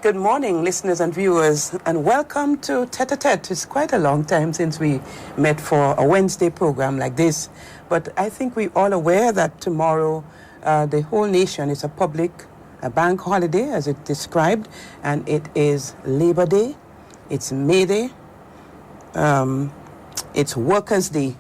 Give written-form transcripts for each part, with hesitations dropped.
Good morning, listeners and viewers, and welcome to Tete. It's quite a long time since we met for a Wednesday program like this, but I think we're all aware that tomorrow the whole nation is a bank holiday, as it described, and it is Labor Day, it's May Day, it's Workers' Day,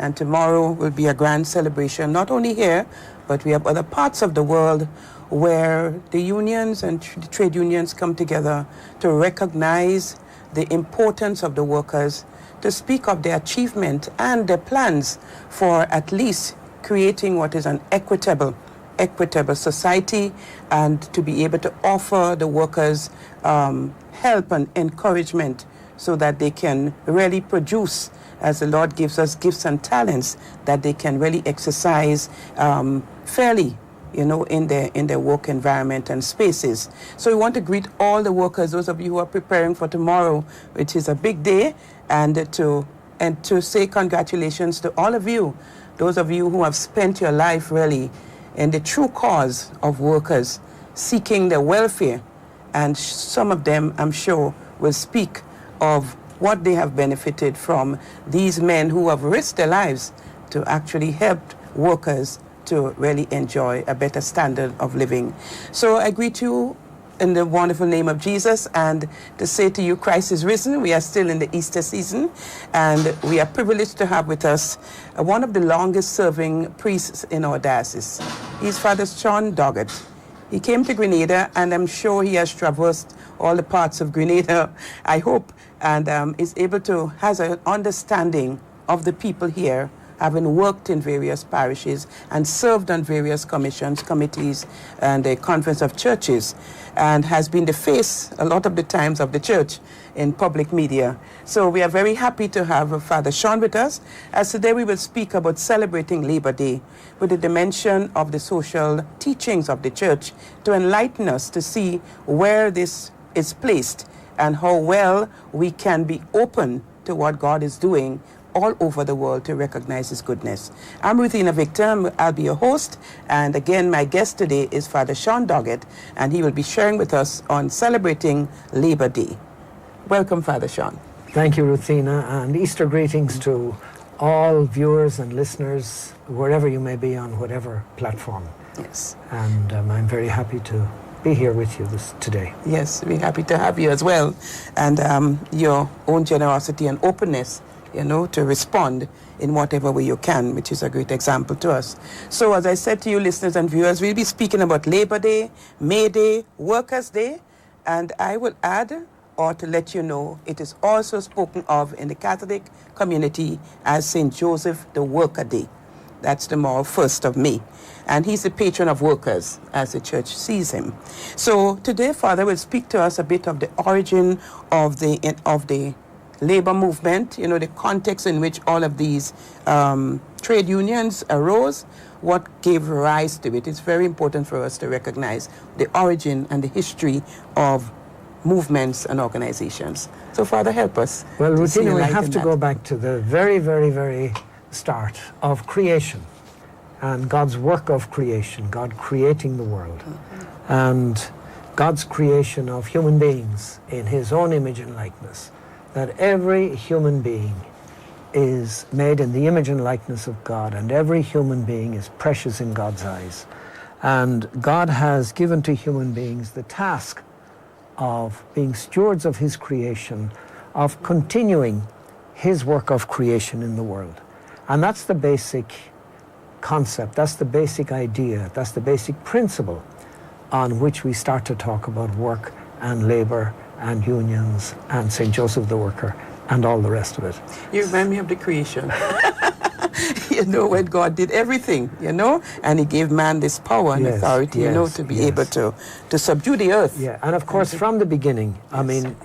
and tomorrow will be a grand celebration, not only here, but we have other parts of the world where the unions and the trade unions come together to recognize the importance of the workers, to speak of their achievement and their plans for at least creating what is an equitable society, and to be able to offer the workers help and encouragement so that they can really produce, as the Lord gives us gifts and talents, that they can really exercise fairly, in their work environment and spaces. So we want to greet all the workers, those of you who are preparing for tomorrow, which is a big day, and to say congratulations to all of you, those of you who have spent your life really in the true cause of workers, seeking their welfare. And some of them, I'm sure, will speak of what they have benefited from these men who have risked their lives to actually help workers to really enjoy a better standard of living. So I greet you in the wonderful name of Jesus, and to say to you, Christ is risen. We are still in the Easter season, and we are privileged to have with us one of the longest serving priests in our diocese. He's Father Sean Doggett. He came to Grenada, and I'm sure he has traversed all the parts of Grenada, I hope, and has an understanding of the people here, having worked in various parishes and served on various commissions, committees, and the Conference of Churches, and has been the face a lot of the times of the church in public media. So we are very happy to have Father Sean with us, as today we will speak about celebrating Labor Day with the dimension of the social teachings of the church, to enlighten us to see where this is placed and how well we can be open to what God is doing all over the world to recognize his goodness. I'm Ruthina Victor, I'll be your host, and again my guest today is Father Sean Doggett, and he will be sharing with us on celebrating Labor Day. Welcome, Father Sean. Thank you, Ruthina, and Easter greetings to all viewers and listeners, wherever you may be on whatever platform. Yes. And I'm very happy to be here with you today. Yes, we're happy to have you as well, and your own generosity and openness to respond in whatever way you can, which is a great example to us. So as I said to you, listeners and viewers, we'll be speaking about Labor Day, May Day, Workers' Day, and I will add, or to let you know, it is also spoken of in the Catholic community as St. Joseph the Worker Day. That's tomorrow, 1st of May. And he's the patron of workers, as the church sees him. So today, Father will speak to us a bit of the origin of the labor movement, the context in which all of these trade unions arose, what gave rise to it. It's very important for us to recognize the origin and the history of movements and organizations. So, Father, help us. Well, Rutina, we have to go back to the very, very, very start of creation and God's work of creation, God creating the world. Mm-hmm. And God's creation of human beings in his own image and likeness. That every human being is made in the image and likeness of God, and every human being is precious in God's eyes. And God has given to human beings the task of being stewards of his creation, of continuing his work of creation in the world. And that's the basic concept, that's the basic idea, that's the basic principle on which we start to talk about work and labor and unions and St. Joseph the Worker and all the rest of it. You remind me of the creation. When God did everything, and he gave man this power and authority, to be able to subdue the earth. Yeah, and of course from the beginning, I mean,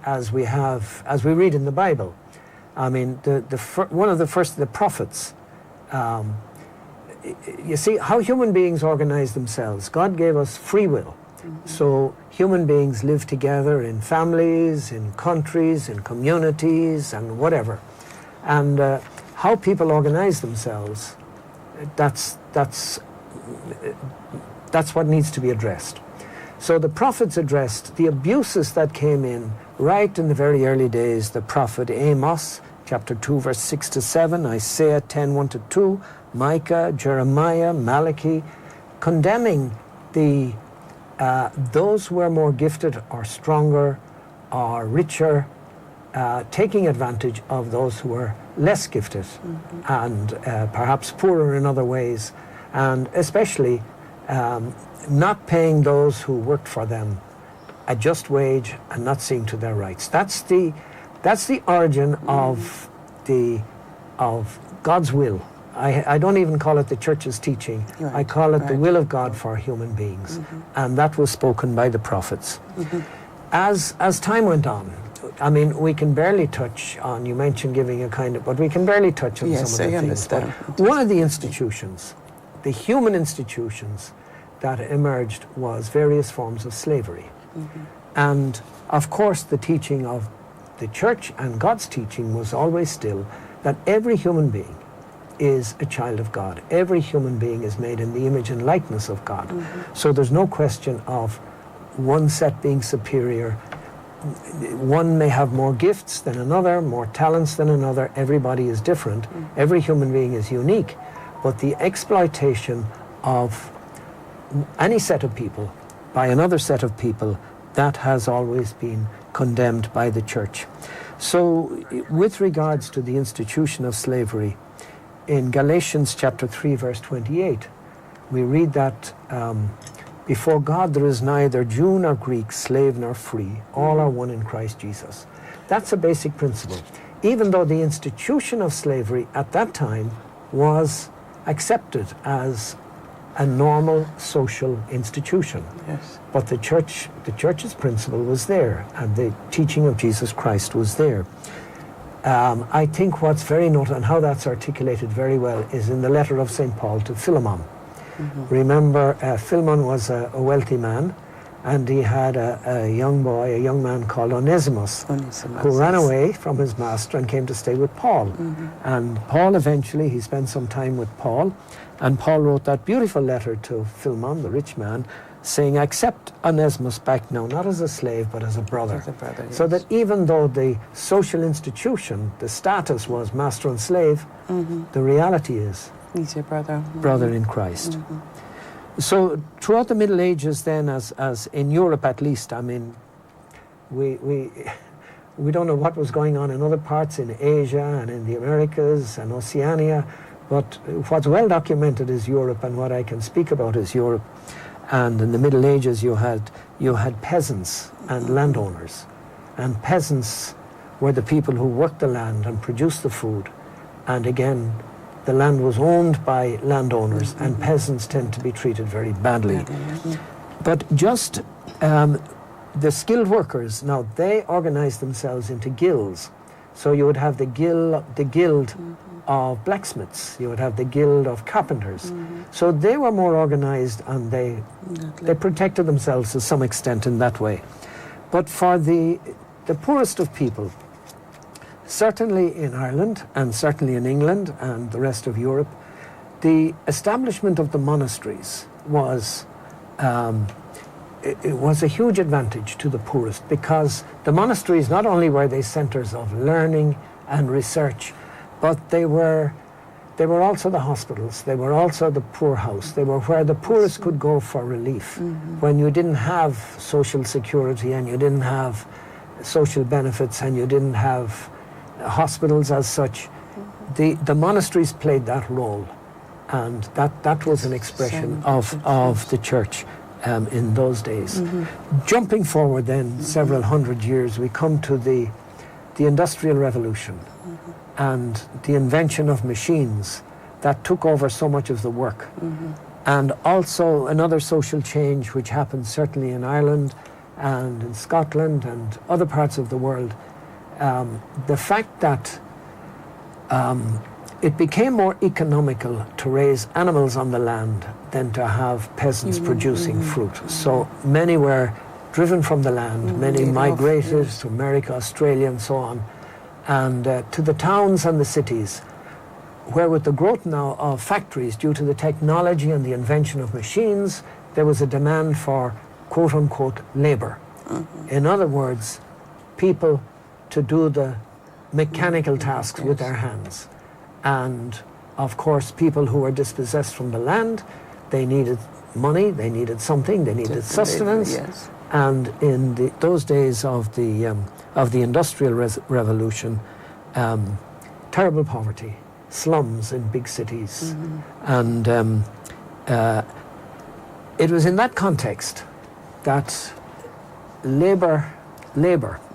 as we read in the Bible, I mean, one of the prophets, you see how human beings organize themselves. God gave us free will. Mm-hmm. So human beings live together in families, in countries, in communities, and whatever. And how people organize themselves, that's what needs to be addressed. So the prophets addressed the abuses that came in right in the very early days. The prophet Amos, chapter 2, verse 6 to 7, Isaiah 10, 1 to 2, Micah, Jeremiah, Malachi, condemning those who were more gifted or stronger or richer, taking advantage of those who were less gifted and perhaps poorer in other ways, and especially not paying those who worked for them a just wage and not seeing to their rights. That's the origin of God's will. I don't even call it the church's teaching. Right. I call it the will of God for human beings. And that was spoken by the prophets. As time went on, I mean, we can barely touch on, you mentioned giving a kind of, but we can barely touch on some of the things. But one of the institutions, the human institutions that emerged, was various forms of slavery. And of course the teaching of the church and God's teaching was always still that every human being is a child of God. Every human being is made in the image and likeness of God. So there's no question of one set being superior. One may have more gifts than another, more talents than another. Everybody is different. Every human being is unique. But the exploitation of any set of people by another set of people, that has always been condemned by the church. So with regards to the institution of slavery, in Galatians chapter 3, verse 28, we read that before God there is neither Jew nor Greek, slave nor free, all are one in Christ Jesus. That's a basic principle. Even though the institution of slavery at that time was accepted as a normal social institution. Yes. But the church's principle was there, and the teaching of Jesus Christ was there. I think what's very notable, and how that's articulated very well, is in the letter of St. Paul to Philemon. Remember, Philemon was a wealthy man, and he had a young man called Onesimus, who ran away from his master and came to stay with Paul. And Paul eventually, he spent some time with Paul, and Paul wrote that beautiful letter to Philemon, the rich man, saying, accept Onesimus back now, not as a slave, but as a brother. Yes. So that even though the social institution, the status was master and slave, the reality is he's your brother. Brother in Christ. So throughout the Middle Ages then, as in Europe at least, I mean, we don't know what was going on in other parts in Asia and in the Americas and Oceania, but what's well documented is Europe, and what I can speak about is Europe. And in the Middle Ages you had peasants and landowners. And peasants were the people who worked the land and produced the food. And again, the land was owned by landowners, and peasants tend to be treated very badly. But just the skilled workers, now they organized themselves into guilds. So you would have the guild of blacksmiths, you would have the guild of carpenters. So they were more organized, and they protected themselves to some extent in that way. But for the poorest of people, certainly in Ireland and certainly in England and the rest of Europe, the establishment of the monasteries was it was a huge advantage to the poorest, because the monasteries, not only were they centers of learning and research, but they were also the hospitals, they were also the poorhouse, they were where the poorest could go for relief. When you didn't have social security, and you didn't have social benefits, and you didn't have hospitals as such, the monasteries played that role, and that was an expression of the church in those days. Jumping forward then several hundred years, we come to the Industrial Revolution and the invention of machines that took over so much of the work. And also another social change which happened certainly in Ireland and in Scotland and other parts of the world, the fact that it became more economical to raise animals on the land than to have peasants producing fruit. So many were driven from the land, many migrated to America, Australia and so on, and to the towns and the cities, where with the growth now of factories due to the technology and the invention of machines, there was a demand for quote-unquote labor. In other words, people to do the mechanical tasks with their hands. And of course, people who were dispossessed from the land, they needed money, they needed something, they needed sustenance. Yes. And in those days of the Industrial Revolution, terrible poverty, slums in big cities. And it was in that context that labor,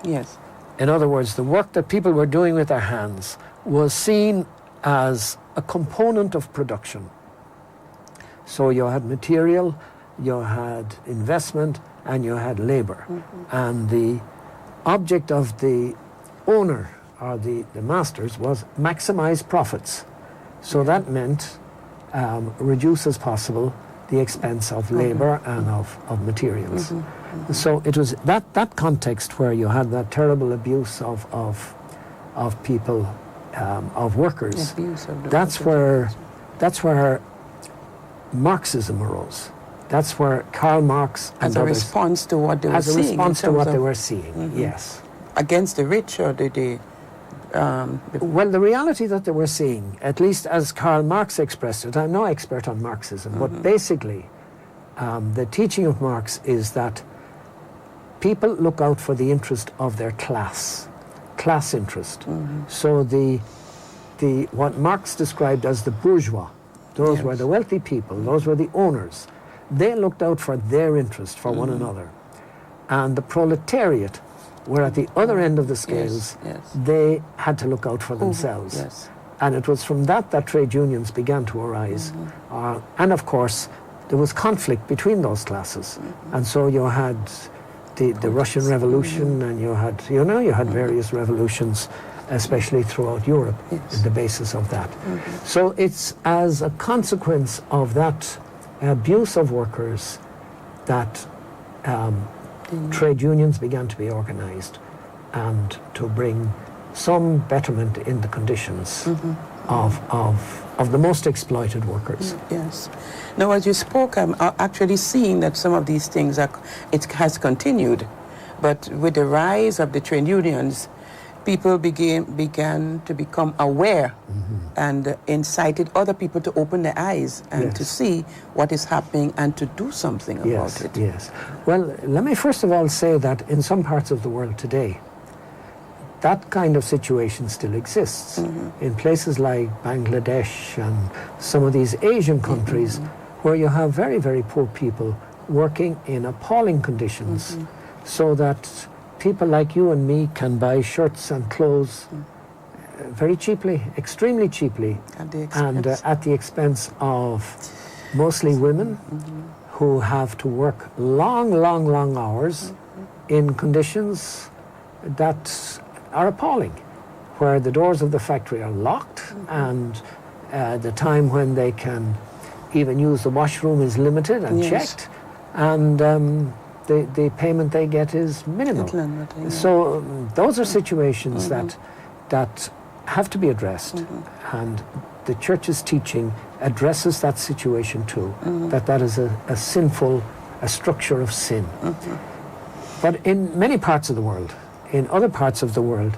Yes. in other words, the work that people were doing with their hands, was seen as a component of production. So you had material, you had investment, and you had labor. And the object of the owner or the masters was maximize profits. So that meant reduce as possible the expense of labor and of materials. So it was that context where you had that terrible abuse of people, of workers. Abuse of the That's where Marxism arose. That's where Karl Marx and as a others, response to what they were seeing. as a response to what they were seeing. Yes. Against the rich, or did they? Well, the reality that they were seeing, at least as Karl Marx expressed it, I'm no expert on Marxism, but basically the teaching of Marx is that people look out for the interest of their class interest. So what Marx described as the bourgeois, those were the wealthy people, those were the owners. They looked out for their interest, for one another. And the proletariat were at the other end of the scales. They had to look out for themselves. And it was from that trade unions began to arise. And of course, there was conflict between those classes. And so you had the Russian Revolution, and you had various revolutions, especially throughout Europe, in the basis of that. So it's as a consequence of that abuse of workers that trade unions began to be organized and to bring some betterment in the conditions of the most exploited workers. Yes. Now, as you spoke, I'm actually seeing that some of these things it has continued, but with the rise of the trade unions, people began to become aware and incited other people to open their eyes and to see what is happening and to do something about it. Yes. Well, let me first of all say that in some parts of the world today, that kind of situation still exists. In places like Bangladesh and some of these Asian countries where you have very, very poor people working in appalling conditions, so that people like you and me can buy shirts and clothes very cheaply, extremely cheaply, and at the expense of mostly women who have to work long hours in conditions that are appalling, where the doors of the factory are locked and the time when they can even use the washroom is limited and checked, and the payment they get is minimal. So those are situations that have to be addressed, and the church's teaching addresses that situation too, that is a structure of sin. But in many parts of the world, in other parts of the world,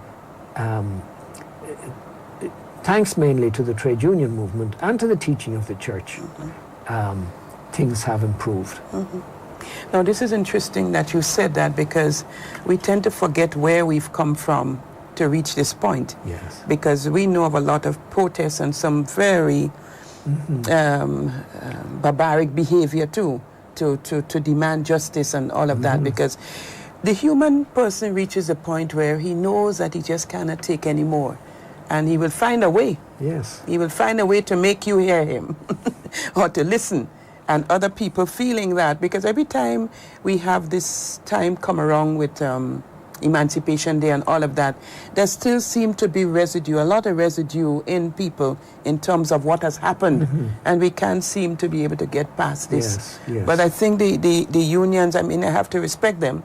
thanks mainly to the trade union movement and to the teaching of the church, things have improved. Now, this is interesting that you said that, because we tend to forget where we've come from to reach this point. Yes. Because we know of a lot of protests and some very barbaric behavior too, to demand justice and all of that, because the human person reaches a point where he knows that he just cannot take any more, and he will find a way. Yes. He will find a way to make you hear him or to listen. And other people feeling that, because every time we have this time come around with Emancipation Day and all of that, there still seem to be residue, a lot of residue in people in terms of what has happened, and we can't seem to be able to get past this. Yes. But I think the unions, I mean, I have to respect them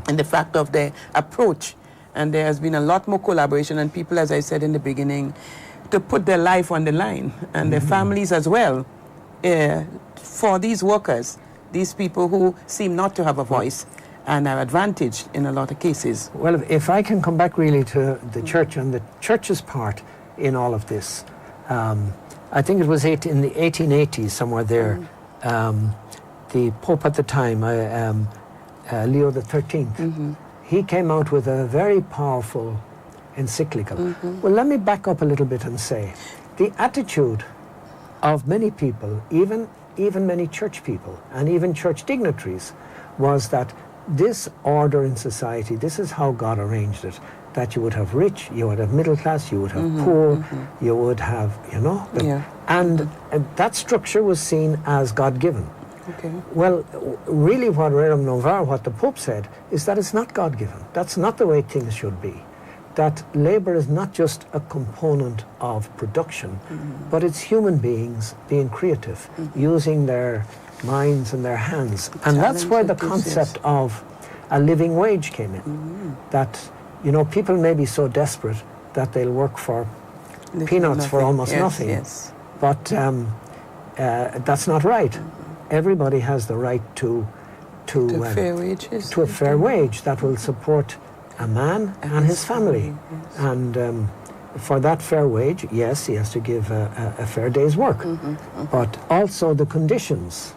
in the fact of their approach, and there has been a lot more collaboration, and people, as I said in the beginning, to put their life on the line, and their families as well, for these workers. these people who seem not to have a voice and are advantaged in a lot of cases. Well, if I can come back really to the church and the church's part in all of this, I think it was in the 1880s, somewhere there, the Pope at the time, Leo XIII, he came out with a very powerful encyclical. Well, let me back up a little bit and say, the attitude of many people, even many church people, and even church dignitaries, was that this order in society, this is how God arranged it, that you would have rich, you would have middle class, you would have poor, you would have, and that structure was seen as God-given. Okay. Well, really what Rerum Novarum, what the Pope said, is that it's not God-given. That's not the way things should be. That labor is not just a component of production, but it's human beings being creative, using their minds and their hands. And that's where the concept of a living wage came in. That, people may be so desperate that they'll work for peanuts for almost nothing. Yes. But that's not right. Everybody has the right to fair wages. To a fair wage that will support a man and his family. Yes. And for that fair wage, yes, he has to give a fair day's work. But also the conditions.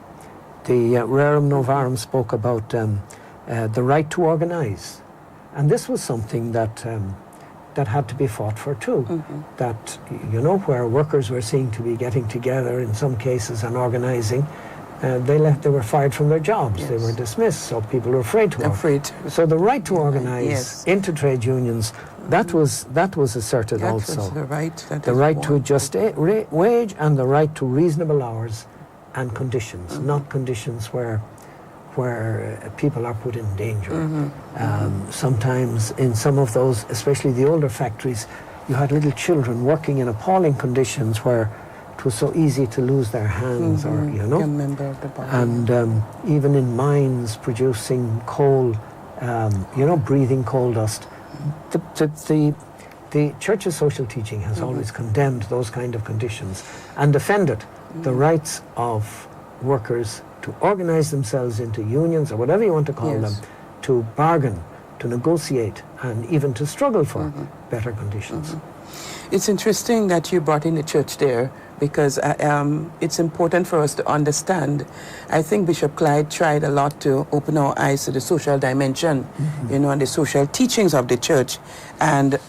The Rerum Novarum spoke about the right to organize. And this was something that had to be fought for too. That, where workers were seen to be getting together in some cases and organizing, they were fired from their jobs. Yes. They were dismissed, so people were afraid to work. So the right to organize into trade unions, that was asserted also. Was the right, the right to a just wage and the right to reasonable hours and conditions, not conditions where people are put in danger. Sometimes in some of those, especially the older factories, you had little children working in appalling conditions where it was so easy to lose their hands, or and even in mines producing coal, breathing coal dust. The Church's social teaching has always condemned those kind of conditions and defended the rights of workers to organize themselves into unions or whatever you want to call them, to bargain, to negotiate, and even to struggle for better conditions. It's interesting that you brought in the church there, because it's important for us to understand. I think Bishop Clyde tried a lot to open our eyes to the social dimension, and the social teachings of the church. And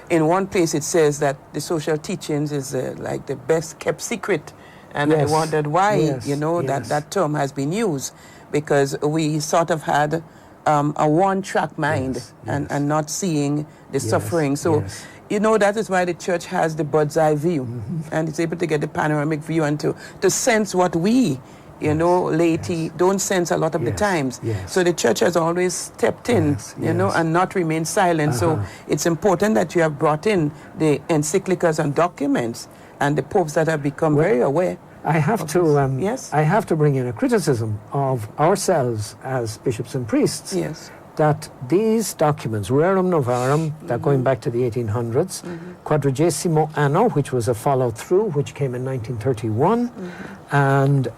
in one place it says that the social teachings is like the best kept secret. And I wondered why, that term has been used, because we sort of had a one-track mind and not seeing the suffering. So, that is why the church has the bird's eye view, and it's able to get the panoramic view and to sense what we, laity don't sense a lot of the times. So the church has always stepped in, and not remained silent. So it's important that you have brought in the encyclicals and documents and the popes that have become very aware. I have to bring in a criticism of ourselves as bishops and priests. That these documents, Rerum Novarum, that going back to the 1800s, Quadragesimo Anno, which was a follow-through, which came in 1931, and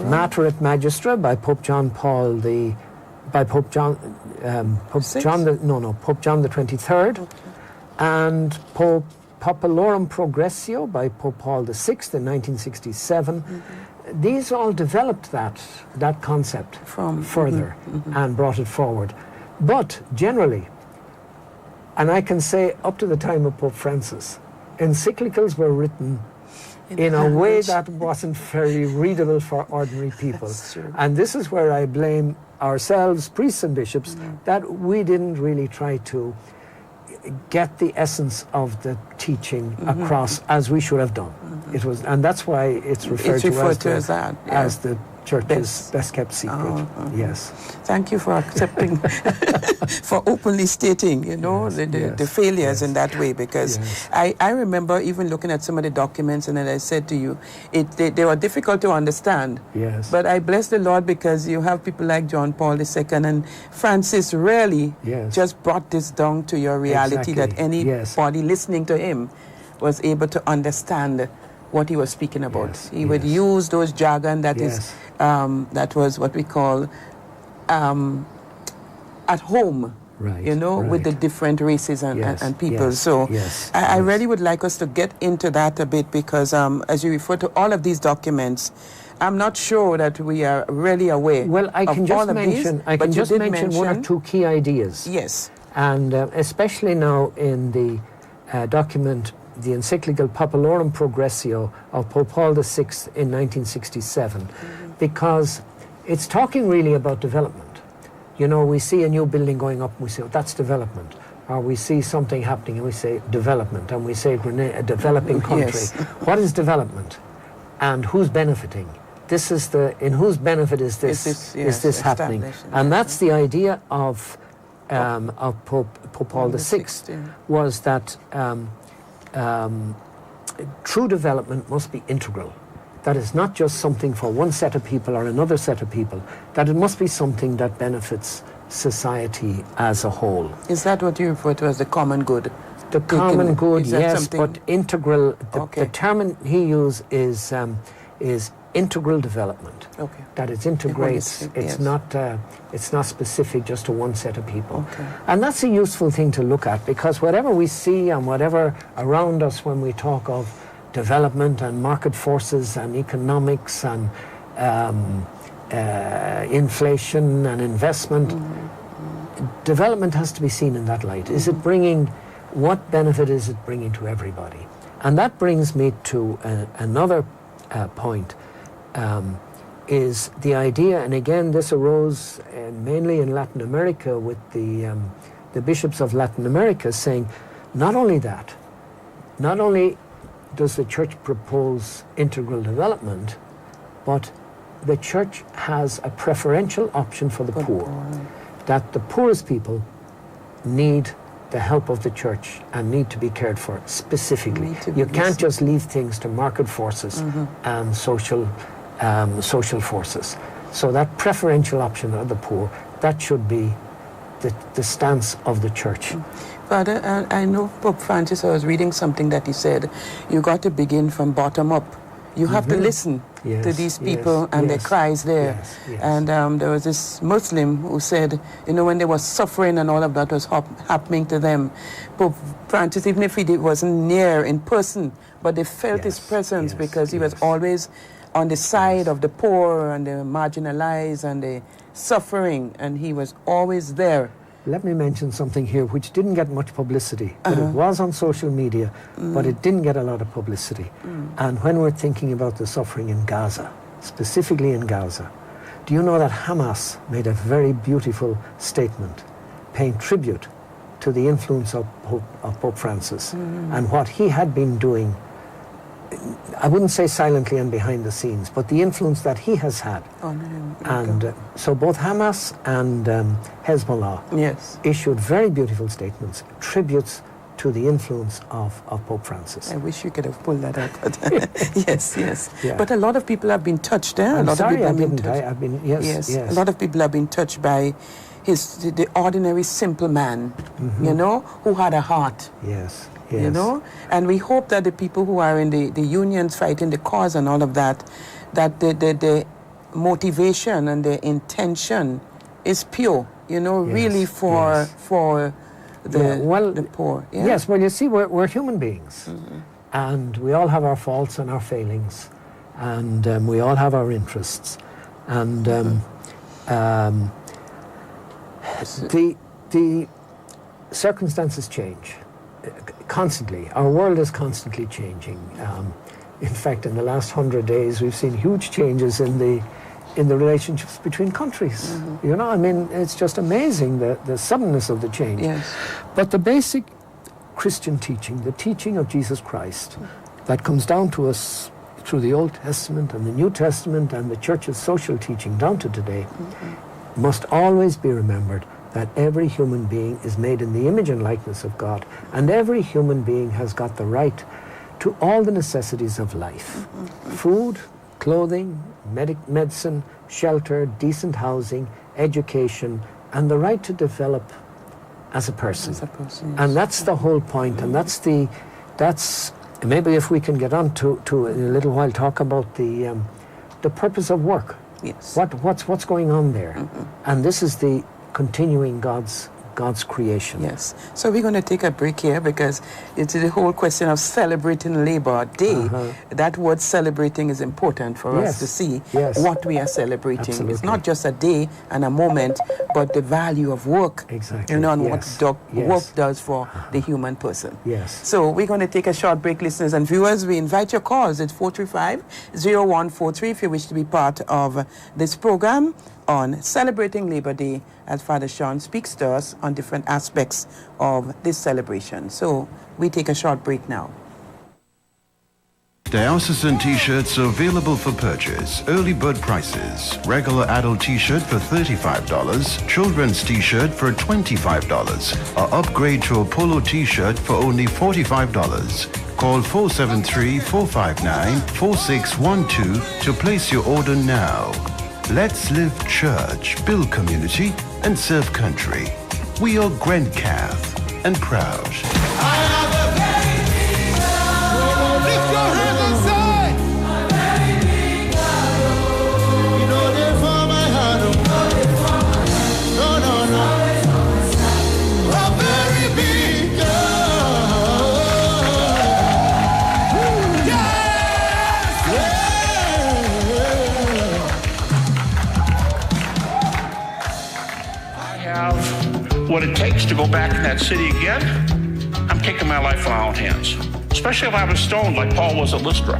Mater et Magistra by Pope John Paul Pope John the 23rd, and Populorum Progressio by Pope Paul VI in 1967. These all developed that concept further and brought it forward. But generally, and I can say up to the time of Pope Francis, encyclicals were written in a way that wasn't very readable for ordinary people. And this is where I blame ourselves, priests and bishops, that we didn't really try to get the essence of the teaching across as we should have done. It was, and that's why it's referred to as the church's best kept secret. Yes. Thank you for accepting, for openly stating, the failures in that way, because I remember even looking at some of the documents, and then I said to you, they were difficult to understand. Yes. But I bless the Lord, because you have people like John Paul II and Francis really just brought this down to your reality, that anybody listening to him was able to understand what he was speaking about. Yes, He would use those jargon that Yes. that was what we call at home, Right, you know, with the right. different races and, Yes, and people. yes, So yes, I yes. really would like us to get into that a bit because as you refer to all of these documents, I'm not sure that we are really aware Well, I of can all just of these, mention, I but can you just did mention one or two key ideas. Yes. And especially now in the document, the encyclical Populorum Progressio of Pope Paul VI in 1967, because it's talking really about development. You know, we see a new building going up and we say, oh, that's development. Or we see something happening and we say development, and we say a developing country. Yes. What is development? And who's benefiting? This is in whose benefit is this happening? And that's the idea of Pope Paul VI, was that true development must be integral. That is not just something for one set of people or another set of people, that it must be something that benefits society as a whole. Is that what you refer to as the common good? The common good, yes, something? but integral, Okay. the term he used is integral development. Okay. That it integrates, Yes. it's not specific just to one set of people. Okay. And that's a useful thing to look at, because whatever we see and whatever around us when we talk of development and market forces and economics and inflation and investment, development has to be seen in that light. Is it bringing, what benefit is it bringing to everybody? And that brings me to another point, is the idea, and again this arose mainly in Latin America with the bishops of Latin America saying, not only that, not only does the church propose integral development, but the church has a preferential option for the poor. That the poorest people need the help of the church and need to be cared for specifically. You can't just leave things to market forces and social forces. So that preferential option of the poor, that should be the stance of the church. Father, I know Pope Francis, I was reading something that he said, you got to begin from bottom up. You have to listen to these people and their cries there. And there was this Muslim who said, you know, when they were suffering and all of that was happening to them, Pope Francis, even if he wasn't near in person, but they felt his presence because he was always on the side of the poor and the marginalized and the suffering, and he was always there. Let me mention something here which didn't get much publicity, but it was on social media, but it didn't get a lot of publicity. And when we're thinking about the suffering in Gaza, specifically in Gaza, do you know that Hamas made a very beautiful statement paying tribute to the influence of Pope Francis and what he had been doing, I wouldn't say silently and behind the scenes, but the influence that he has had. And so both Hamas and Hezbollah issued very beautiful statements, tributes to the influence of Pope Francis. I wish you could have pulled that out. But yes. Yeah. But a lot of people have been touched. A lot of people I have been didn't. touched. I've been, yes. A lot of people have been touched by the ordinary simple man, you know, who had a heart. Yes. You know, and we hope that the people who are in the unions fighting the cause and all of that, that the motivation and the intention is pure, you know, really for the poor. Yeah? Yes, well, you see, we're human beings, and we all have our faults and our failings, and we all have our interests, and the circumstances change. Constantly. Our world is constantly changing. In fact, in the last 100 days, we've seen huge changes in the relationships between countries. You know, I mean, it's just amazing the suddenness of the change. Yes. But the basic Christian teaching, the teaching of Jesus Christ, that comes down to us through the Old Testament and the New Testament and the Church's social teaching down to today, must always be remembered that every human being is made in the image and likeness of God, and every human being has got the right to all the necessities of life. Food, clothing, medicine, shelter, decent housing, education, and the right to develop as a person. Yes. And that's the whole point, and that's maybe if we can get on to in a little while talk about the purpose of work. Yes. What's going on there? And this is the continuing God's creation. Yes. So we're going to take a break here because it's the whole question of celebrating Labor Day. That word celebrating is important for us to see what we are celebrating. Absolutely. It's not just a day and a moment, but the value of work. Exactly. You know, and what work does for the human person. Yes. So we're going to take a short break, listeners and viewers. We invite your calls. It's 435-0143 if you wish to be part of this program on celebrating Labor Day, as Father Sean speaks to us on different aspects of this celebration. So we take a short break now. Diocesan t-shirts are available for purchase. Early bird prices. Regular adult t-shirt for $35. Children's t-shirt for $25. Or upgrade to a polo t-shirt for only $45. Call 473-459-4612 to place your order now. Let's live church, build community, and serve country. We are Grand Cath and proud. Lift your hands and say, you know they're for my heart. No. A very big God. Have what it takes to go back in that city again, I'm taking my life in my own hands. Especially if I was stoned like Paul was at Lystra.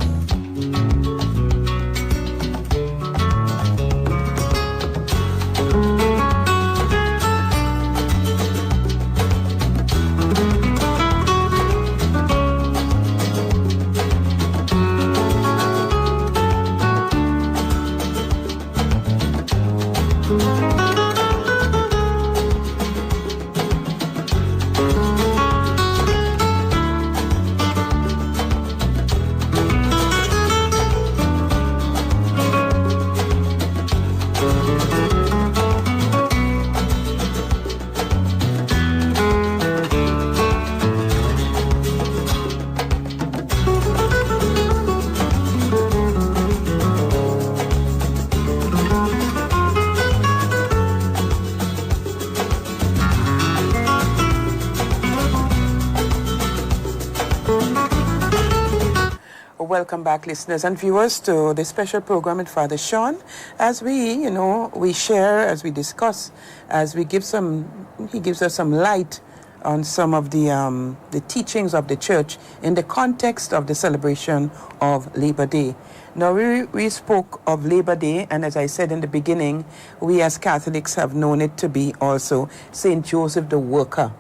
Welcome back, listeners and viewers, to the special program with Father Sean. As we share, as we discuss, as he gives us some light on some of the teachings of the church in the context of the celebration of Labor Day. Now, we spoke of Labor Day, and as I said in the beginning, we as Catholics have known it to be also St. Joseph the Worker.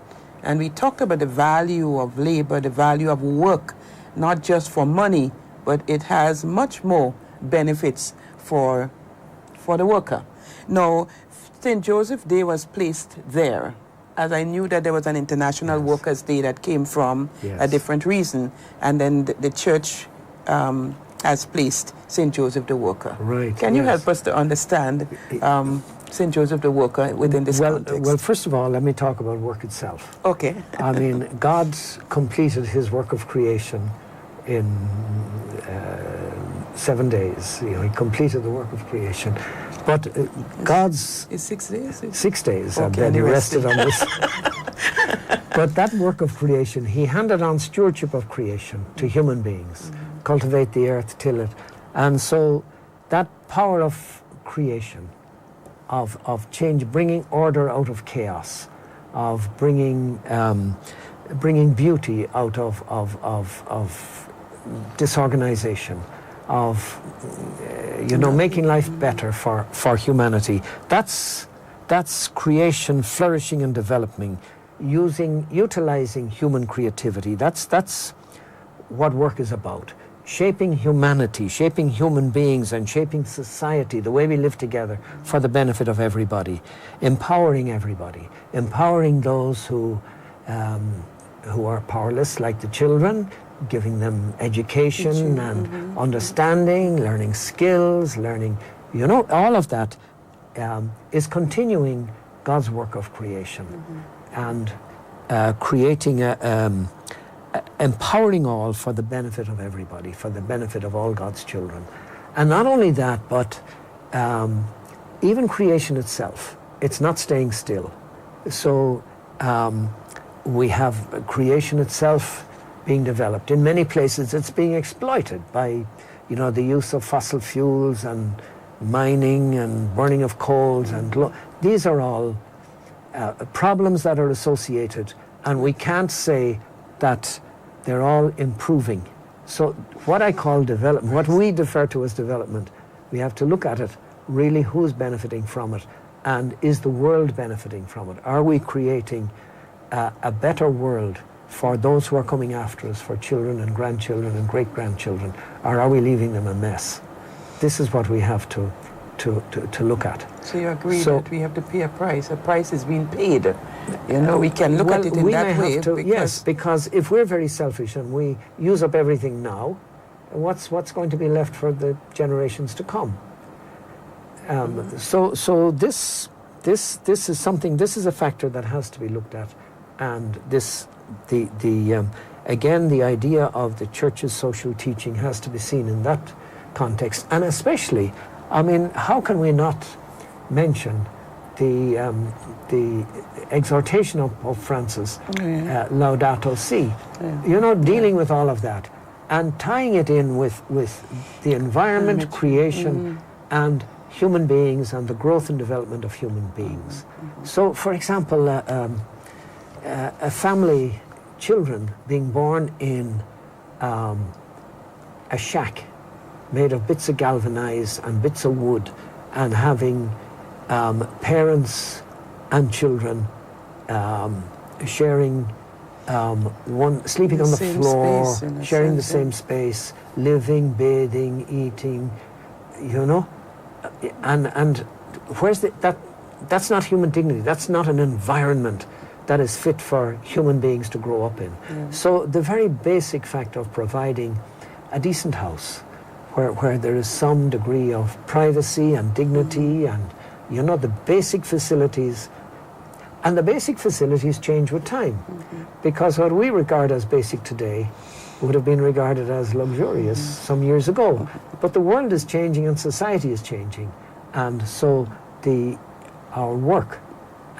And we talked about the value of labor, the value of work, not just for money, but it has much more benefits for the worker. Now, St. Joseph Day was placed there, as I knew that there was an International Workers' Day that came from a different reason, and then the church has placed St. Joseph the Worker. Right. Can you help us to understand St. Joseph the Worker within this context? Well, first of all, let me talk about work itself. Okay. I mean, God completed his work of creation in 7 days. He completed the work of creation. But God's... It's 6 days? 6 days, okay, and then he rested on this. But that work of creation, he handed on stewardship of creation to human beings. Cultivate the earth, till it. And so that power of creation, of change, bringing order out of chaos, of bringing beauty out of disorganization, of making life better for humanity. That's creation flourishing and developing, utilizing human creativity. That's what work is about. Shaping humanity, shaping human beings, and shaping society, the way we live together, for the benefit of everybody. Empowering everybody, empowering those who are powerless, like the children, giving them education and understanding, learning skills, learning, all of that is continuing God's work of creation and creating empowering all for the benefit of everybody, for the benefit of all God's children. And not only that, but even creation itself, it's not staying still. So we have creation itself being developed. In many places it's being exploited by, the use of fossil fuels and mining and burning of coals. And these are all problems that are associated, and we can't say that they're all improving. So what I call development, what we defer to as development, we have to look at it, really who's benefiting from it, and is the world benefiting from it? Are we creating a better world for those who are coming after us, for children and grandchildren and great-grandchildren, or are we leaving them a mess? This is what we have to look at. So you agree that we have to pay a price? A price is being paid. We can look at it in that way. Yes, because if we're very selfish and we use up everything now, what's going to be left for the generations to come? So this is something. This is a factor that has to be looked at, and again, the idea of the church's social teaching has to be seen in that context, and especially, how can we not mention the exhortation of Pope Francis, Laudato Si, dealing with all of that and tying it in with the environment, creation, and human beings and the growth and development of human beings. So, for example, a family, children being born in a shack made of bits of galvanized and bits of wood, and having parents and children sharing sleeping on the floor, sharing the same space, living, bathing, eating, and where's that's not human dignity. That's not an environment that is fit for human beings to grow up in. So the very basic fact of providing a decent house where there is some degree of privacy and dignity and the basic facilities, and the basic facilities change with time, because what we regard as basic today would have been regarded as luxurious some years ago. But the world is changing and society is changing, and so our work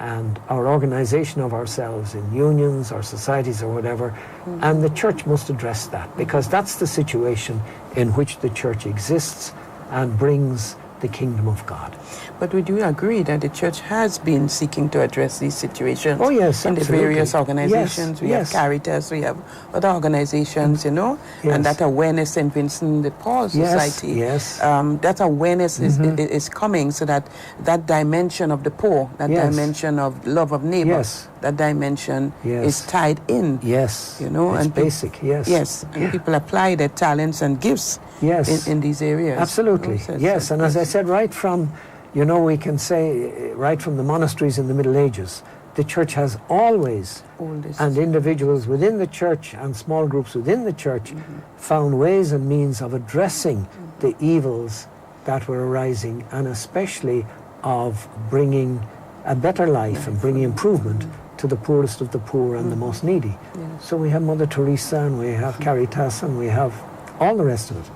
and our organization of ourselves in unions or societies or whatever, and the church must address that, because that's the situation in which the church exists and brings the kingdom of God. But would you agree that the church has been seeking to address these situations? Oh yes, in absolutely. The various organizations. We have Caritas, we have other organizations, and that awareness, St. Vincent de Paul Society, that awareness is coming, so that dimension of the poor, that dimension of love of neighbor, that dimension is tied in. It's and basic. And people apply their talents and gifts in these areas. Absolutely. Yes, and as I said, right from, we can say right from the monasteries in the Middle Ages, the church has always, and individuals within the church and small groups within the church, found ways and means of addressing the evils that were arising, and especially of bringing a better life and bringing improvement to the poorest of the poor and the most needy. So we have Mother Teresa, and we have Caritas, and we have all the rest of it.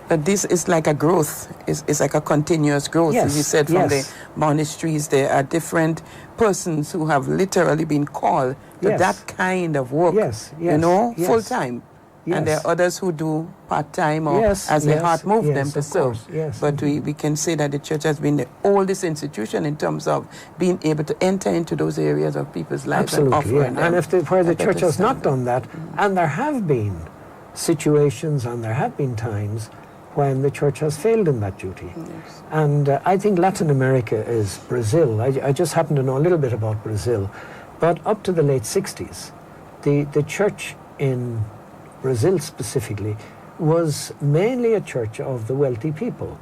But this is like a growth. It's like a continuous growth. As you said, from the monasteries, there are different persons who have literally been called to that kind of work, full time. And there are others who do part-time or as their heart moves them to serve. But we can say that the church has been the oldest institution in terms of being able to enter into those areas of people's lives. Absolutely, and where the church has not done that, and there have been situations and there have been times when the church has failed in that duty. And I think Latin America is Brazil. I just happen to know a little bit about Brazil. But up to the late 60s, the church in Brazil specifically was mainly a church of the wealthy people.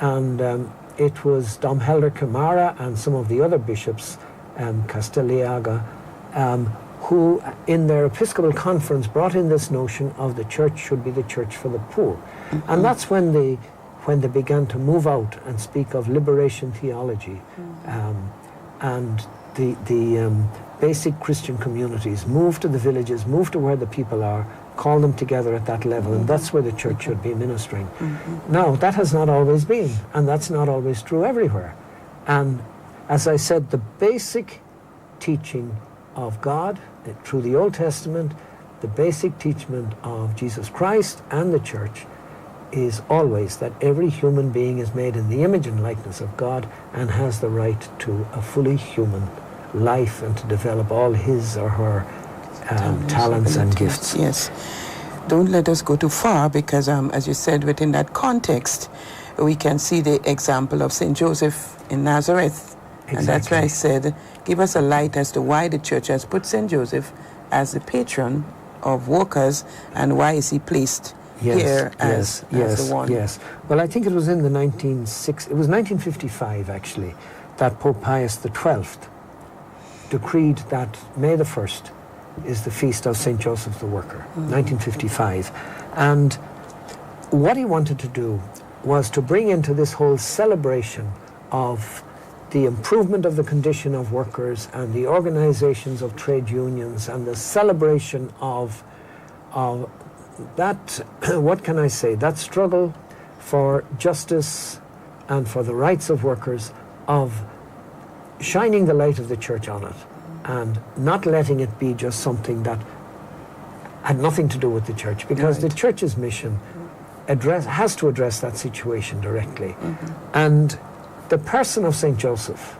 And it was Dom Helder Camara and some of the other bishops, Casteliaga, who in their Episcopal conference brought in this notion of the church should be the church for the poor. And that's when they began to move out and speak of liberation theology, and basic Christian communities, move to the villages, move to where the people are, call them together at that level, and that's where the church should be ministering. Now, that has not always been, and that's not always true everywhere. And as I said, the basic teaching of God through the Old Testament, the basic teaching of Jesus Christ and the church is always that every human being is made in the image and likeness of God and has the right to a fully human life and to develop all his or her talents and gifts. Yes. Don't let us go too far because, as you said, within that context, we can see the example of St. Joseph in Nazareth. Exactly. And that's why I said, give us a light as to why the church has put St. Joseph as the patron of workers and why is he placed here as the one. Yes. Well, I think it was in the 1955 actually that Pope Pius XII decreed that May the 1st is the feast of St. Joseph the Worker, 1955. And what he wanted to do was to bring into this whole celebration of the improvement of the condition of workers and the organizations of trade unions and the celebration of that, what can I say, that struggle for justice and for the rights of workers, of shining the light of the church on it and not letting it be just something that had nothing to do with the church, because the church's mission has to address that situation directly. And the person of St. Joseph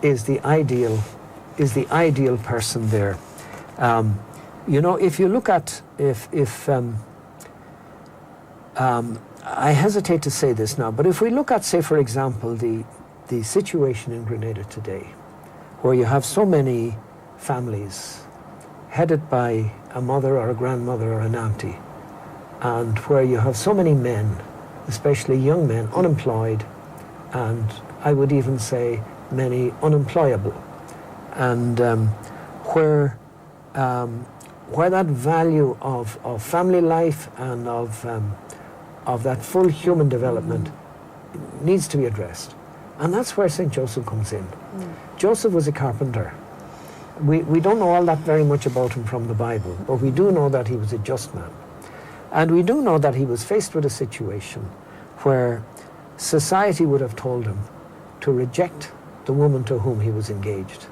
is the ideal person there. You know, if you look at I hesitate to say this now, but if we look at, say, for example, the situation in Grenada today, where you have so many families headed by a mother or a grandmother or an auntie, and where you have so many men, especially young men, unemployed, and I would even say many unemployable, and where that value of family life and of that full human development needs to be addressed. And that's where St. Joseph comes in. Joseph was a carpenter. We don't know all that very much about him from the Bible, but we do know that he was a just man. And we do know that he was faced with a situation where society would have told him to reject the woman to whom he was engaged.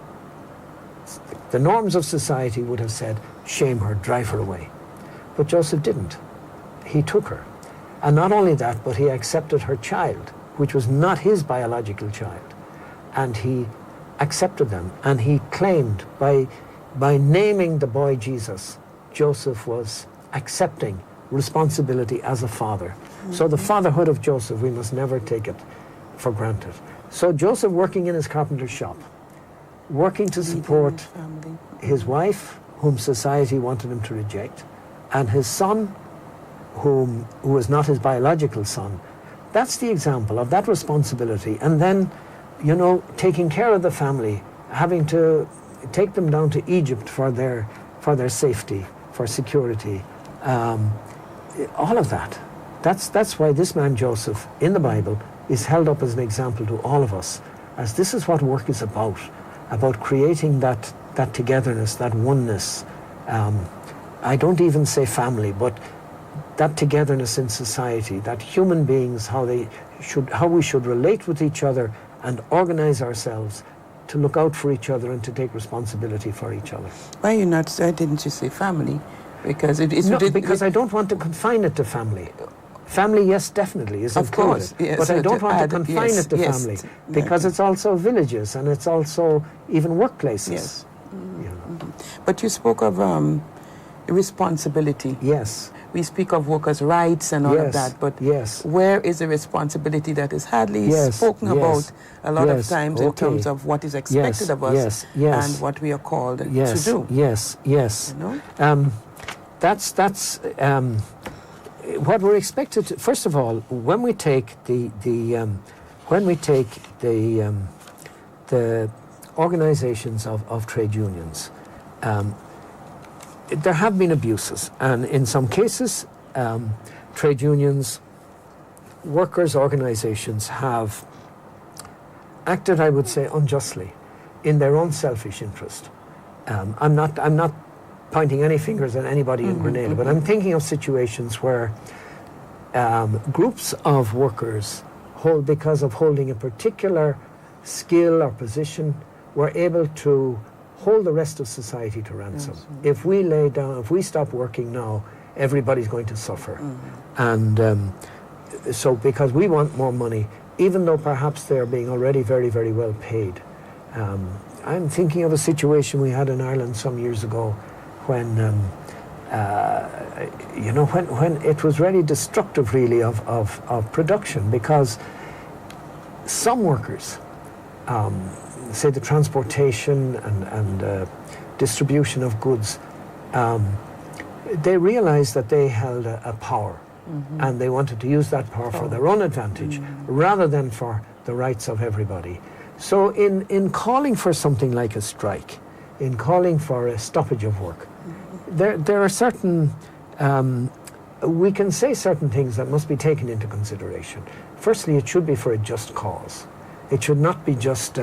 The norms of society would have said, shame her, drive her away. But Joseph didn't. He took her. And not only that, but he accepted her child, which was not his biological child. And he accepted them. And he claimed, by naming the boy Jesus, Joseph was accepting responsibility as a father. So the fatherhood of Joseph, we must never take it for granted. So Joseph, working in his carpenter's shop, working to support his wife, whom society wanted him to reject, and his son, who was not his biological son. That's the example of that responsibility. And then, you know, taking care of the family, having to take them down to Egypt for their safety, for security, all of that. That's why this man Joseph in the Bible is held up as an example to all of us, as this is what work is about creating that togetherness, that oneness. I don't even say family, but that togetherness in society, that human beings, how we should relate with each other and organize ourselves to look out for each other and to take responsibility for each other. Why didn't you say family? Because because I don't want to confine it to family. Family, yes, definitely is included. Of course, yes, but I don't want to confine it to family, because it's also villages and it's also even workplaces. Yes. You know. But you spoke of responsibility. Yes. We speak of workers' rights and all of that, but where is the responsibility that is hardly spoken about a lot of times in terms of what is expected of us and what we are called to do? Yes. You know? That's what we're expected to. First of all, when we take the organizations of trade unions, there have been abuses, and in some cases, trade unions, workers' organizations have acted, I would say, unjustly in their own selfish interest. I'm not pointing any fingers at anybody in Grenada, but I'm thinking of situations where groups of workers because of holding a particular skill or position, were able to hold the rest of society to ransom. Yes. If we lay down, if we stop working now, everybody's going to suffer. And so because we want more money, even though perhaps they're being already very, very well paid. I'm thinking of a situation we had in Ireland some years ago when, when it was really destructive, really, of production, because some workers, say the transportation and distribution of goods, they realized that they held a power, and they wanted to use that power for their own advantage rather than for the rights of everybody. So in calling for something like a strike, in calling for a stoppage of work, there are certain, we can say certain things that must be taken into consideration. Firstly, it should be for a just cause. It should not be just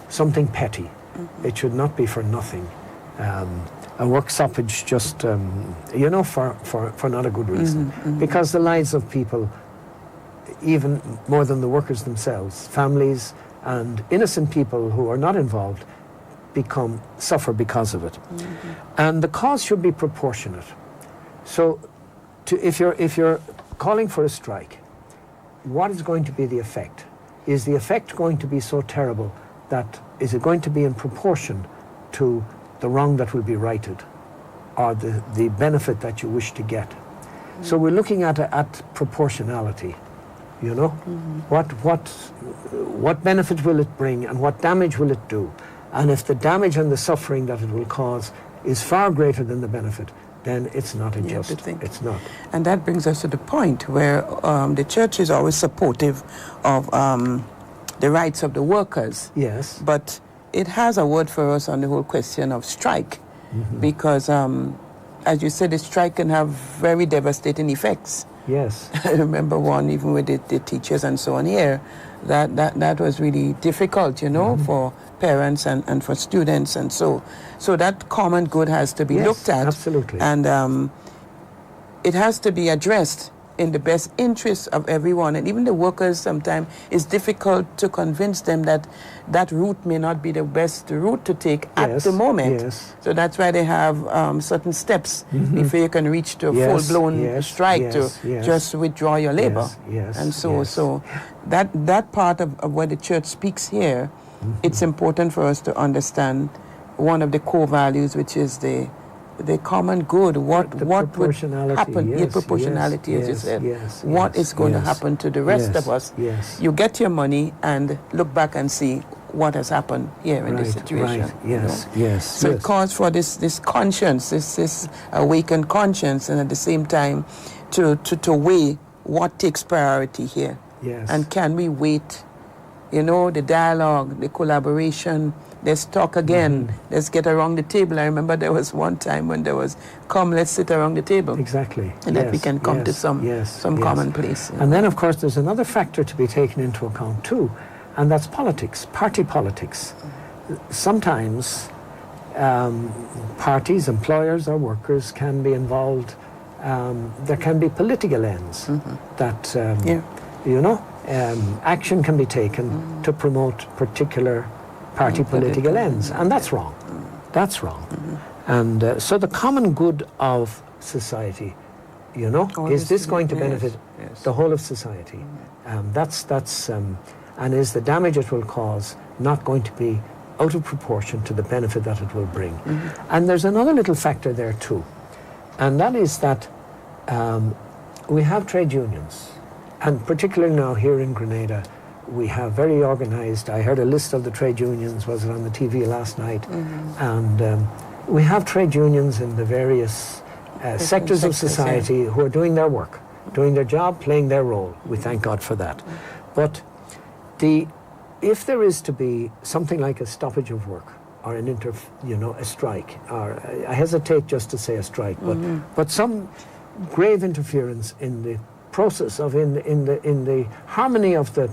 something petty. It should not be for nothing. A work stoppage just, for not a good reason. Because the lives of people, even more than the workers themselves, families and innocent people who are not involved, suffer because of it. And the cause should be proportionate. So if you're calling for a strike, what is going to be the effect? Is the effect going to be so terrible that is it going to be in proportion to the wrong that will be righted, or the benefit that you wish to get? So we're looking at proportionality. What benefit will it bring, and what damage will it do? And if the damage and the suffering that it will cause is far greater than the benefit, then it's not a just. It's not. And that brings us to the point where the church is always supportive of the rights of the workers. Yes. But it has a word for us on the whole question of strike, because, as you said, the strike can have very devastating effects. Yes. I remember one, even with the teachers and so on here, that was really difficult, for parents and for students, and so that common good has to be looked at. Absolutely. And it has to be addressed in the best interest of everyone. And even the workers, sometimes it's difficult to convince them that route may not be the best route to take at the moment. Yes. So that's why they have certain steps before you can reach to a full-blown strike to just withdraw your labor. And so that part of what the church speaks here, it's important for us to understand one of the core values, which is the common good, what would happen, proportionality, as you said. What is going to happen to the rest of us? You get your money and look back and see what has happened here in this situation. So it calls for this conscience, this awakened conscience, and at the same time to weigh what takes priority here. And can we wait? The dialogue, the collaboration, let's talk again, let's get around the table. I remember there was one time when there was, let's sit around the table. Exactly. And that we can come to some common place. And then, of course, there's another factor to be taken into account too, and that's politics, party politics. Sometimes parties, employers or workers can be involved. There can be political ends that, action can be taken to promote particular party political ends, and that's wrong. That's wrong. And so the common good of society, is this going to benefit the whole of society? And is the damage it will cause not going to be out of proportion to the benefit that it will bring? And there's another little factor there too, and that is that we have trade unions, and particularly now here in Grenada, we have very organized, I heard a list of the trade unions, was it on the TV last night, and we have trade unions in the various sectors of society who are doing their work, doing their job, playing their role. We thank God for that. But if there is to be something like a stoppage of work, or a strike, or I hesitate just to say a strike, but some grave interference in the process of in the harmony of the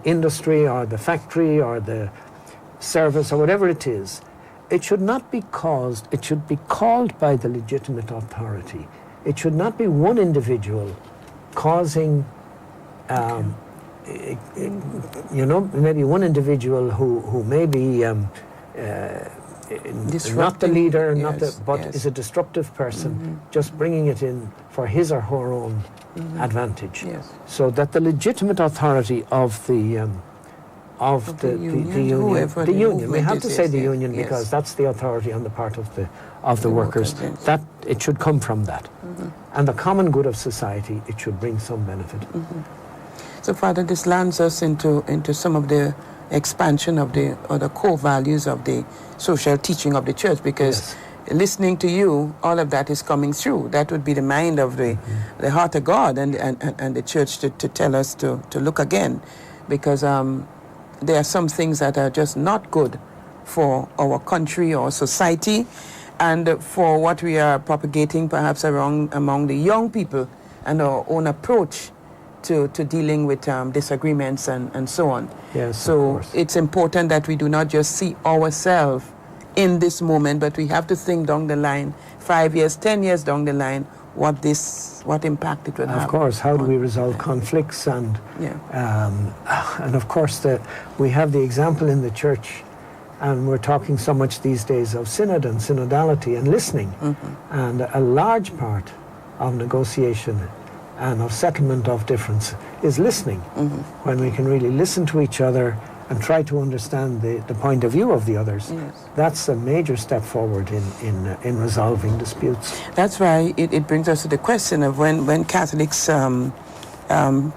industry or the factory or the service or whatever it is, it should not be caused, it should be called by the legitimate authority. It should not be one individual causing, maybe one individual who may be not the leader, but is a disruptive person, just bringing it in for his or her own advantage. Yes. So that the legitimate authority of the union. We have to say the union because that's the authority on the part of the workers. That it should come from that, and the common good of society. It should bring some benefit. So, Father, this lands us into some of the expansion of the core values of the social teaching of the church, because listening to you, all of that is coming through. That would be the mind of the heart of God and the church to tell us to look again, because there are some things that are just not good for our country or society, and for what we are propagating perhaps among the young people and our own approach to dealing with disagreements and so on. Yes, so it's important that we do not just see ourselves in this moment, but we have to think down the line, 5 years, 10 years down the line, what impact it will have. Of course, how do we resolve conflicts and of course we have the example in the church, and we're talking so much these days of synod and synodality and listening, and a large part of negotiation and of settlement of difference is listening, when we can really listen to each other and try to understand the point of view of the others. Yes. That's a major step forward in resolving disputes. That's why it brings us to the question of when Catholics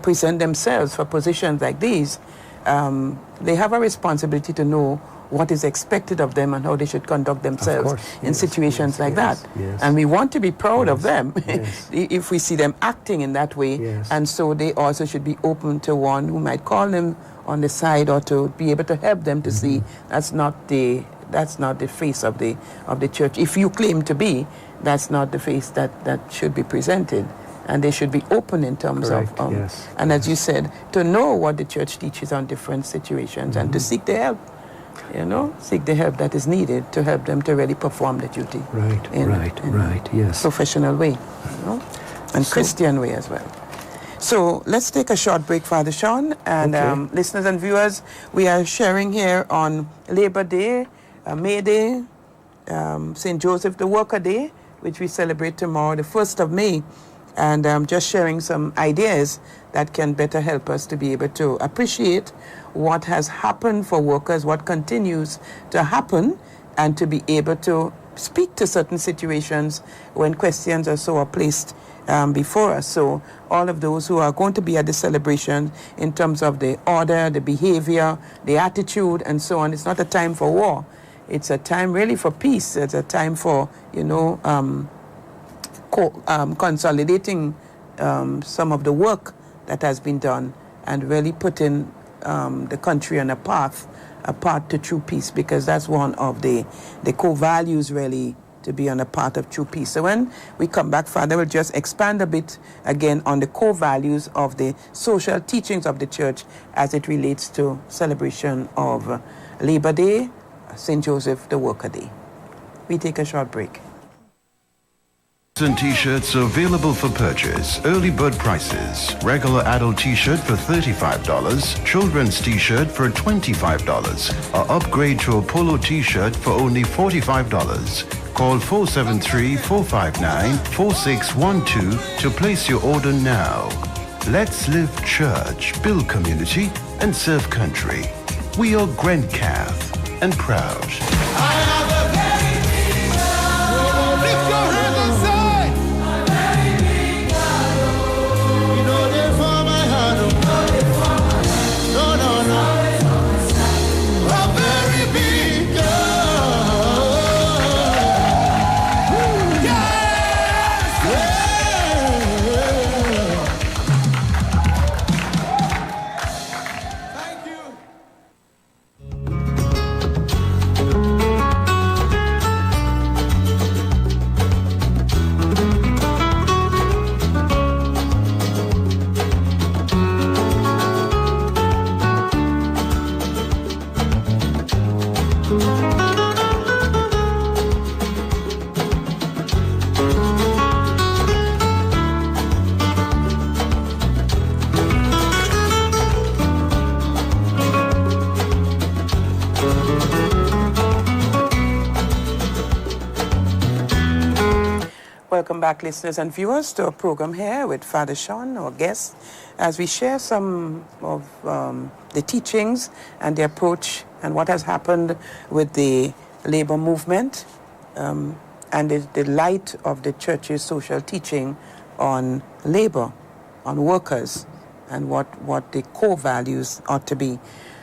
present themselves for positions like these, they have a responsibility to know what is expected of them and how they should conduct themselves in situations like that. Yes. And we want to be proud of them if we see them acting in that way. Yes. And so they also should be open to one who might call them on the side, or to be able to help them to see that's not the face of the church. If you claim to be, that's not the face that should be presented. And they should be open in terms of and as you said, to know what the church teaches on different situations and to seek the help. Seek the help that is needed to help them to really perform the duty. Right, yes. Professional way, and Christian way as well. So let's take a short break, Father Sean, and listeners and viewers, we are sharing here on Labor Day, May Day, St. Joseph the Worker Day, which we celebrate tomorrow, the 1st of May, and just sharing some ideas that can better help us to be able to appreciate what has happened for workers, what continues to happen, and to be able to speak to certain situations when questions or so are placed before us. So all of those who are going to be at the celebration, in terms of the order, the behavior, the attitude, and so on, it's not a time for war. It's a time really for peace. It's a time for, consolidating some of the work that has been done and really putting the country on a path to true peace, because that's one of the core values, really, to be on a path of true peace. So when we come back, Father, we'll just expand a bit again on the core values of the social teachings of the church as it relates to celebration of Labor Day, St. Joseph the Worker Day. We take a short break. And t-shirts available for purchase. Early bird prices. Regular adult t-shirt for $35. Children's t-shirt for $25. Or upgrade to a polo t-shirt for only $45. Call 473-459-4612 to place your order now. Let's live church, build community, and serve country. We are Grandcath and proud. Welcome back, listeners and viewers, to our program here with Father Sean, our guest, as we share some of the teachings and the approach and what has happened with the labor movement and the light of the church's social teaching on labor, on workers, and what the core values ought to be.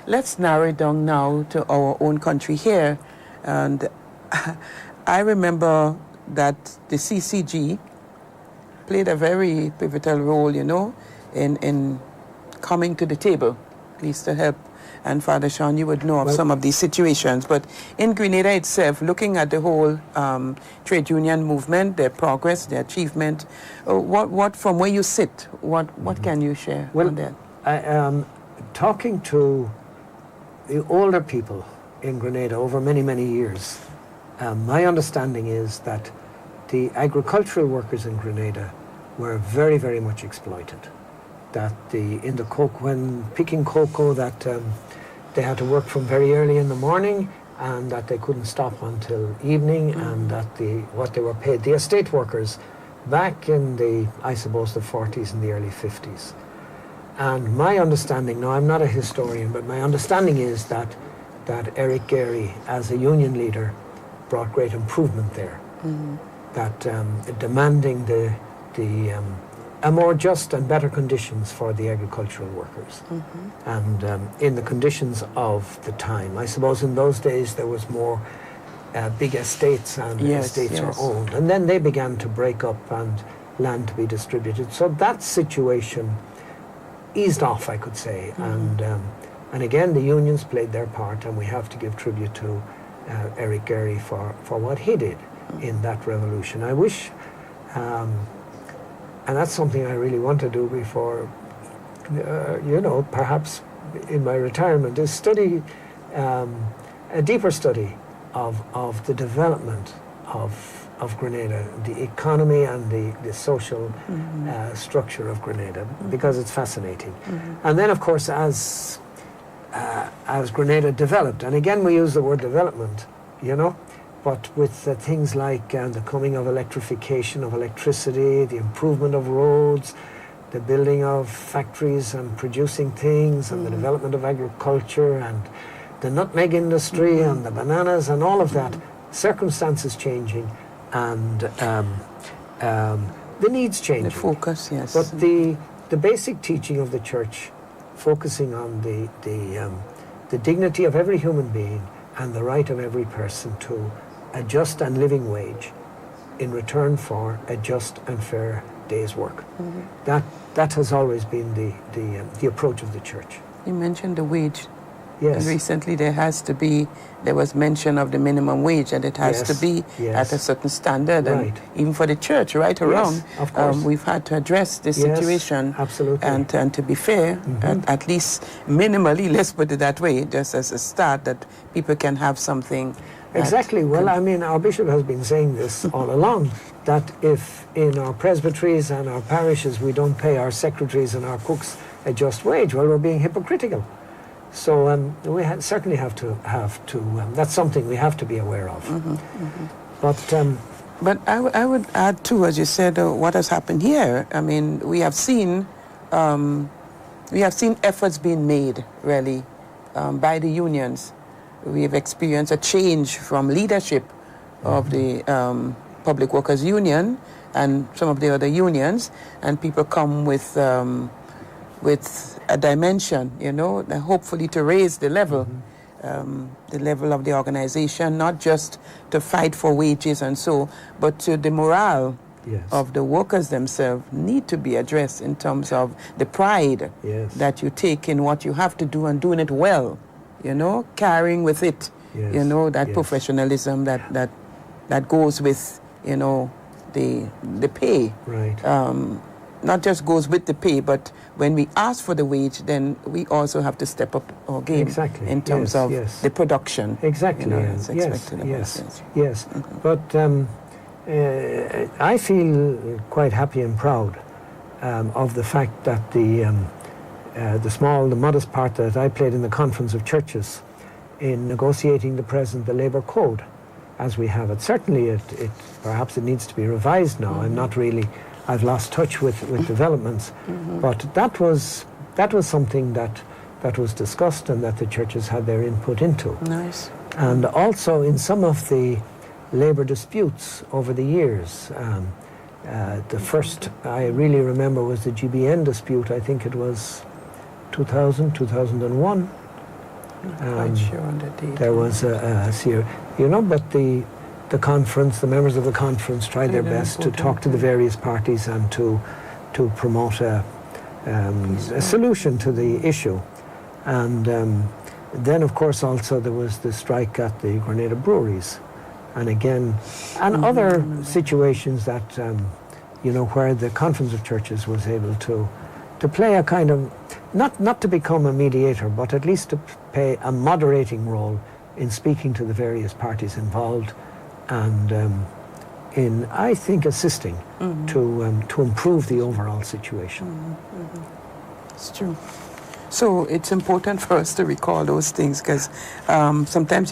Let's narrow it down now to our own country here. And I remember that the CCG played a very pivotal role, in coming to the table, at least to help. And Father Sean, you would know of some of these situations. But in Grenada itself, looking at the whole trade union movement, their progress, their achievement, what from where you sit, what can you share on that? Talking to the older people in Grenada over many, many years, my understanding is that the agricultural workers in Grenada were very, very much exploited. That when picking cocoa, that they had to work from very early in the morning, and that they couldn't stop until evening, and that what they were paid, the estate workers, back in the 40s and the early 50s. And my understanding, now I'm not a historian, but my understanding is that Eric Gary, as a union leader, brought great improvement there. That demanding a more just and better conditions for the agricultural workers. And in the conditions of the time, I suppose in those days there was more big estates, and estates were owned. And then they began to break up and land to be distributed. So that situation eased off, I could say. And again, the unions played their part, and we have to give tribute to Eric Gary for what he did in that revolution. I wish, and that's something I really want to do before, perhaps in my retirement, is study, a deeper study of the development of Grenada, the economy and the social structure of Grenada, because it's fascinating. And then, of course, as Grenada developed, and again we use the word development, but with things like the coming of electrification, of electricity, the improvement of roads, the building of factories and producing things, and the development of agriculture, and the nutmeg industry, and the bananas, and all of that, circumstances changing, and the needs changing. The focus, yes. But the basic teaching of the church, focusing on the dignity of every human being and the right of every person to a just and living wage in return for a just and fair day's work. That has always been the approach of the church. You mentioned the wage. Yes. And recently there was mention of the minimum wage, and it has to be at a certain standard. Right. And even for the church, right or wrong, of course. we've had to address this situation. Absolutely. And to be fair, at least minimally, let's put it that way, just as a start, that people can have something. Exactly. Well, I mean, our bishop has been saying this all along, that if in our presbyteries and our parishes we don't pay our secretaries and our cooks a just wage, well, we're being hypocritical. So we certainly have to. That's something we have to be aware of. But I would add too, as you said, what has happened here. I mean, we have seen efforts being made really by the unions. We have experienced a change from leadership of the Public Workers Union and some of the other unions, and people come with a dimension, hopefully to raise the level of the organization, not just to fight for wages and so, but to the morale of the workers themselves need to be addressed in terms of the pride that you take in what you have to do and doing it well, carrying with it, that professionalism that goes with, the pay. Right. Not just goes with the pay, but when we ask for the wage, then we also have to step up our game in terms of the production. Exactly. Yes. But I feel quite happy and proud of the fact that the modest part that I played in the Conference of Churches in negotiating the Labour Code, as we have it. Certainly, perhaps it needs to be revised now. I'm not really. I've lost touch with developments, but that was something that was discussed and that the churches had their input into. Nice. And also in some of the labour disputes over the years. The first I really remember was the GBN dispute. I think it was 2000, 2001. Quite sure on the date. There was but the conference, the members of the conference tried their best to talk to the various parties and to promote a solution to the issue. And then, of course, also there was the strike at the Grenada breweries. And again, and other situations that, where the Conference of Churches was able to play a kind of, not to become a mediator, but at least to play a moderating role in speaking to the various parties involved and in, I think, assisting to improve the overall situation. It's true. So it's important for us to recall those things because sometimes you